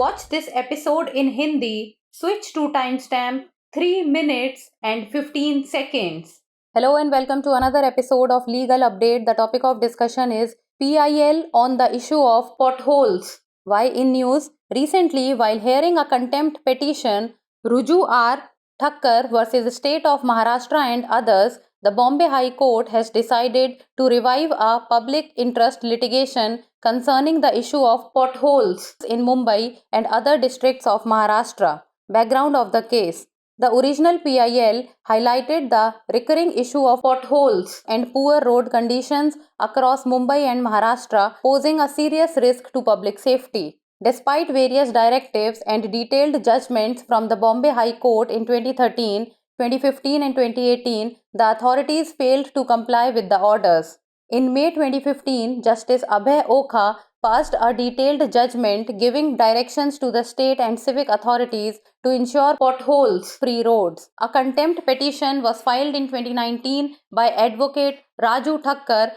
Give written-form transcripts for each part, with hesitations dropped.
watch this episode in Hindi, switch to timestamp 3 minutes and 15 seconds. Hello and welcome to another episode of Legal Update. The topic of discussion is PIL on the issue of potholes. Why in news? Recently, while hearing a contempt petition, Ruju R. Thakkar versus State of Maharashtra and others, the Bombay High Court has decided to revive a public interest litigation concerning the issue of potholes in Mumbai and other districts of Maharashtra. Background of the case. The original PIL highlighted the recurring issue of potholes and poor road conditions across Mumbai and Maharashtra, posing a serious risk to public safety. Despite various directives and detailed judgments from the Bombay High Court in 2013, 2015 and 2018, the authorities failed to comply with the orders. In May 2015, Justice Abhay Okha passed a detailed judgment giving directions to the state and civic authorities to ensure potholes-free roads. A contempt petition was filed in 2019 by advocate Raju Thakkar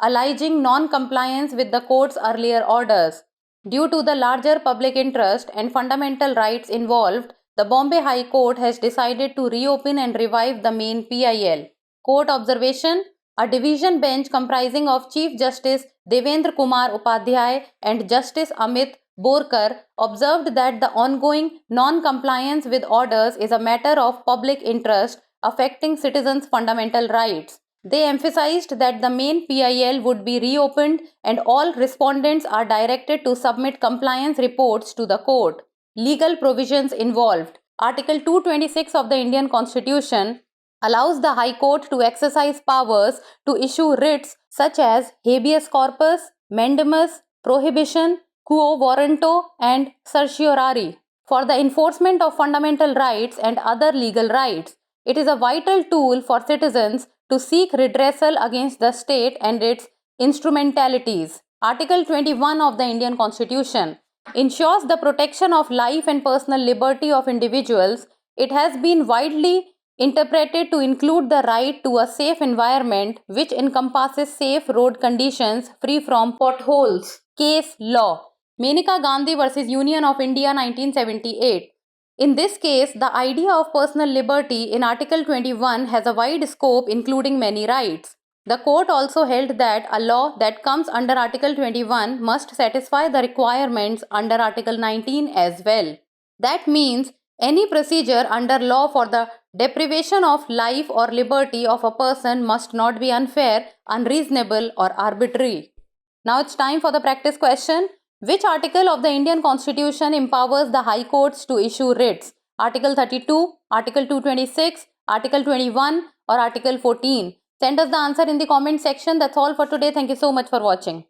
alleging non-compliance with the court's earlier orders. Due to the larger public interest and fundamental rights involved, the Bombay High Court has decided to reopen and revive the main PIL. Court observation: a division bench comprising of Chief Justice Devendra Kumar Upadhyay and Justice Amit Borkar observed that the ongoing non-compliance with orders is a matter of public interest affecting citizens' fundamental rights. They emphasized that the main PIL would be reopened and all respondents are directed to submit compliance reports to the court. Legal provisions involved. Article 226 of the Indian Constitution allows the High Court to exercise powers to issue writs such as habeas corpus, mandamus, prohibition, quo warranto, and certiorari for the enforcement of fundamental rights and other legal rights. It is a vital tool for citizens to seek redressal against the state and its instrumentalities. Article 21 of the Indian Constitution ensures the protection of life and personal liberty of individuals. It has been widely interpreted to include the right to a safe environment, which encompasses safe road conditions free from potholes. Case law. Maneka Gandhi versus Union of India 1978. In this case, the idea of personal liberty in Article 21 has a wide scope including many rights. The court also held that a law that comes under Article 21 must satisfy the requirements under Article 19 as well. That means any procedure under law for the deprivation of life or liberty of a person must not be unfair, unreasonable, or arbitrary. Now it's time for the practice question. Which article of the Indian Constitution empowers the High Courts to issue writs? Article 32, Article 226, Article 21 or Article 14? Send us the answer in the comment section. That's all for today. Thank you so much for watching.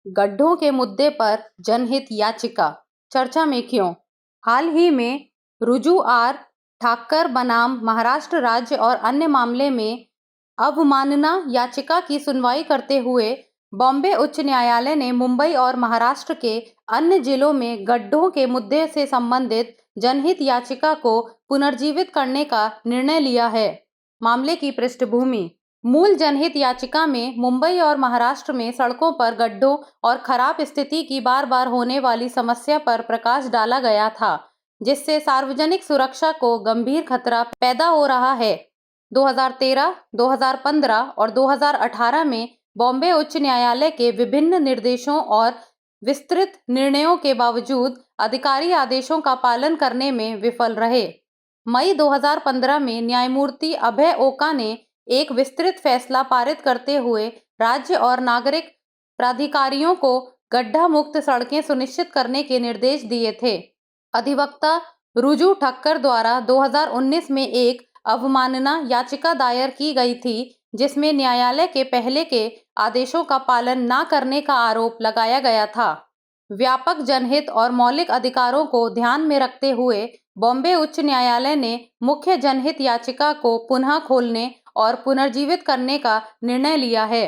गड्ढों के मुद्दे पर जनहित याचिका चर्चा में क्यों? हाल ही में रुजु आर ठाक्कर बनाम महाराष्ट्र राज्य और अन्य मामले में अवमानना याचिका की सुनवाई करते हुए बॉम्बे उच्च न्यायालय ने मुंबई और महाराष्ट्र के अन्य जिलों में गड्ढों के मुद्दे से संबंधित जनहित याचिका को पुनर्जीवित करने का निर्णय लिया है। मामले की पृष्ठभूमि: मूल जनहित याचिका में मुंबई और महाराष्ट्र में सड़कों पर गड्ढों और खराब स्थिति की बार बार होने वाली समस्या पर प्रकाश डाला गया था, जिससे सार्वजनिक सुरक्षा को गंभीर खतरा पैदा हो रहा है। 2013, 2015 और 2018 में बॉम्बे उच्च न्यायालय के विभिन्न निर्देशों और विस्तृत निर्णयों के बावजूद अधिकारी आदेशों का पालन करने में विफल रहे। मई 2015 में न्यायमूर्ति अभय ओका ने एक विस्तृत फैसला पारित करते हुए राज्य और नागरिक प्राधिकारियों को गड्ढा मुक्त सड़कें सुनिश्चित करने के निर्देश दिए थे। अधिवक्ता रुजु ठक्कर द्वारा 2019 में एक अवमानना याचिका दायर की गई थी, जिसमें न्यायालय के पहले के आदेशों का पालन न करने का आरोप लगाया गया था। व्यापक जनहित और मौलिक अधिकारों को ध्यान में रखते हुए बॉम्बे उच्च न्यायालय ने मुख्य जनहित याचिका को पुनः खोलने और पुनर्जीवित करने का निर्णय लिया है।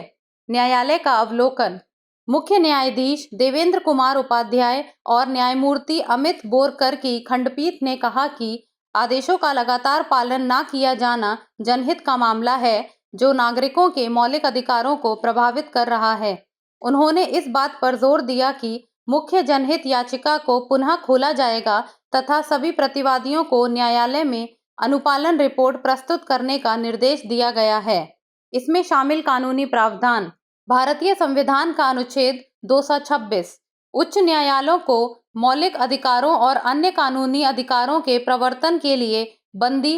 न्यायालय का अवलोकन: मुख्य न्यायाधीश देवेंद्र कुमार उपाध्याय और न्यायमूर्ति अमित बोरकर की खंडपीठ ने कहा कि आदेशों का लगातार पालन न किया जाना जनहित का मामला है, जो नागरिकों के मौलिक अधिकारों को प्रभावित कर रहा है। उन्होंने इस बात पर जोर दिया कि मुख्य जनहित याचिका को पुनः खोला जाएगा तथा सभी प्रतिवादियों को न्यायालय में अनुपालन रिपोर्ट प्रस्तुत करने का निर्देश दिया गया है। इसमें शामिल कानूनी प्रावधान: भारतीय संविधान का अनुच्छेद 226 उच्च न्यायालयों को मौलिक अधिकारों और अन्य कानूनी अधिकारों के प्रवर्तन के लिए बंदी,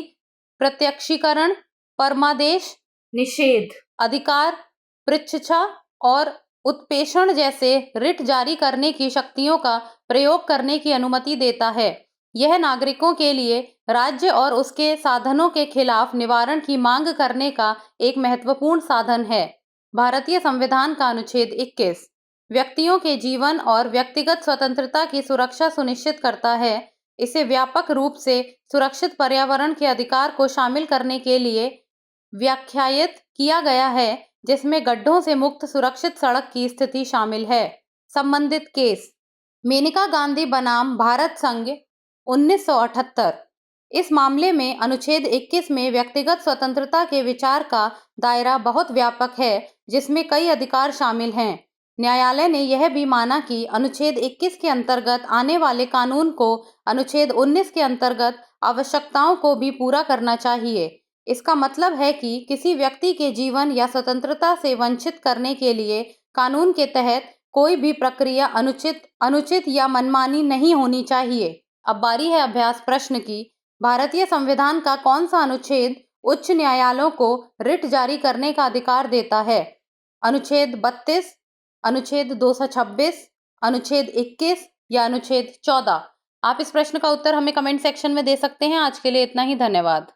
प्रत्यक्षीकरण, परमादेश, निषेध अधिकार, पृच्छा और उत्प्रेषण जैसे रिट जारी करने की शक्तियों का प्रयोग करने की अनुमति देता है। यह नागरिकों के लिए राज्य और उसके साधनों के खिलाफ निवारण की मांग करने का एक महत्वपूर्ण साधन है। भारतीय संविधान का अनुच्छेद 21 व्यक्तियों के जीवन और व्यक्तिगत स्वतंत्रता की सुरक्षा सुनिश्चित करता है। इसे व्यापक रूप से सुरक्षित पर्यावरण के अधिकार को शामिल करने के लिए व्याख्यायित किया गया है, जिसमें गड्ढों से मुक्त सुरक्षित सड़क की स्थिति शामिल है। संबंधित केस: मेनका गांधी बनाम भारत संघ 1978। इस मामले में अनुच्छेद 21 में व्यक्तिगत स्वतंत्रता के विचार का दायरा बहुत व्यापक है, जिसमें कई अधिकार शामिल हैं। न्यायालय ने यह भी माना कि अनुच्छेद 21 के अंतर्गत आने वाले कानून को अनुच्छेद 19 के अंतर्गत आवश्यकताओं को भी पूरा करना चाहिए। इसका मतलब है कि किसी व्यक्ति के जीवन या स्वतंत्रता से वंचित करने के लिए कानून के तहत कोई भी प्रक्रिया अनुचित या मनमानी नहीं होनी चाहिए। अब बारी है अभ्यास प्रश्न की। भारतीय संविधान का कौन सा अनुच्छेद उच्च न्यायालयों को रिट जारी करने का अधिकार देता है? अनुच्छेद 32, अनुच्छेद 226, अनुच्छेद 21 या अनुच्छेद 14? आप इस प्रश्न का उत्तर हमें कमेंट सेक्शन में दे सकते हैं। आज के लिए इतना ही, धन्यवाद।